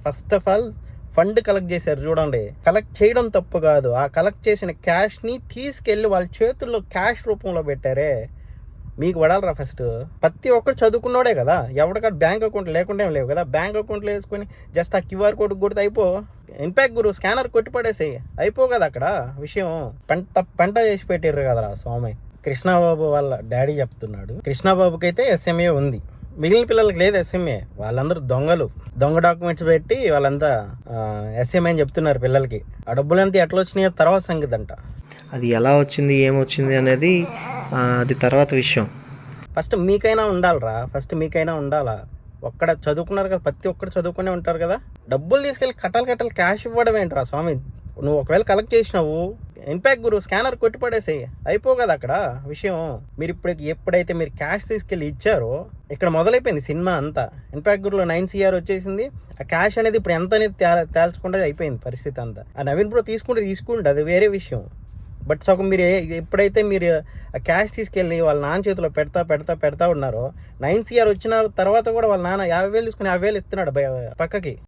First of all fund collect చేశారు చూడండి. Collect చేయడం తప్పు కాదు, ఆ కలెక్ట్ చేసిన క్యాష్ని తీసుకెళ్ళి వాళ్ళ చేతుల్లో క్యాష్ రూపంలో పెట్టారే, మీకు పడాలరా ఫస్ట్. ప్రతి ఒక్కరు చదువుకున్నోడే కదా, ఎవరికాడ బ్యాంక్ అకౌంట్ లేకుండా ఏం లేవు కదా. బ్యాంక్ అకౌంట్లో వేసుకొని జస్ట్ ఆ క్యూఆర్ కోడ్ కొడితే అయిపో. ఇన్ఫాక్ట్ గురు స్కానర్ కొట్టి పడేసేయి, అయిపో కదా అక్కడ విషయం. పెంట చేసి పెట్టారు కదరా స్వామి. కృష్ణాబాబు వాళ్ళ డాడీ చెప్తున్నాడు, కృష్ణాబాబుకి అయితే ఎస్ఎంఏ ఉంది, మిగిలిన పిల్లలకి లేదు ఎస్ఎంఏ. వాళ్ళందరూ దొంగలు, దొంగ డాక్యుమెంట్స్ పెట్టి వాళ్ళంతా ఎస్ఎంఏ అని చెప్తున్నారు పిల్లలకి. ఆ డబ్బులంతా ఎట్లా వచ్చినాయో తర్వాత సంగతి అంట. అది ఎలా వచ్చింది ఏమొచ్చింది అనేది అది తర్వాత విషయం. ఫస్ట్ మీకైనా ఉండాలా. ఒక్కడ చదువుకున్నారు కదా, ప్రతి ఒక్కరు చదువుకునే ఉంటారు కదా. డబ్బులు తీసుకెళ్ళి కట్టాలి క్యాష్ ఇవ్వడం ఏంట్రా స్వామి. నువ్వు ఒకవేళ కలెక్ట్ చేసినావు, ఇన్ఫాక్ట్ గురు స్కానర్ కొట్టి పడేసేయి, అయిపో కదా అక్కడ విషయం. మీరు ఎప్పుడైతే మీరు క్యాష్ తీసుకెళ్ళి ఇచ్చారో ఇక్కడ మొదలైపోయింది సినిమా అంతా. ఇన్ఫాక్ట్ గురులో 9 CR వచ్చేసింది. ఆ క్యాష్ అనేది ఇప్పుడు ఎంత అనేది తేల్చకుండా అయిపోయింది పరిస్థితి అంతా. ఆ నవీన్ బ్రో తీసుకుంటే అది వేరే విషయం. బట్ సగం మీరు ఎప్పుడైతే మీరు ఆ క్యాష్ తీసుకెళ్ళి వాళ్ళ నాన్న చేతిలో పెడతా ఉన్నారో, 9 CR వచ్చిన తర్వాత కూడా వాళ్ళ నాన్న 50,000 తీసుకుని 50,000 ఇస్తున్నాడు పక్కకి.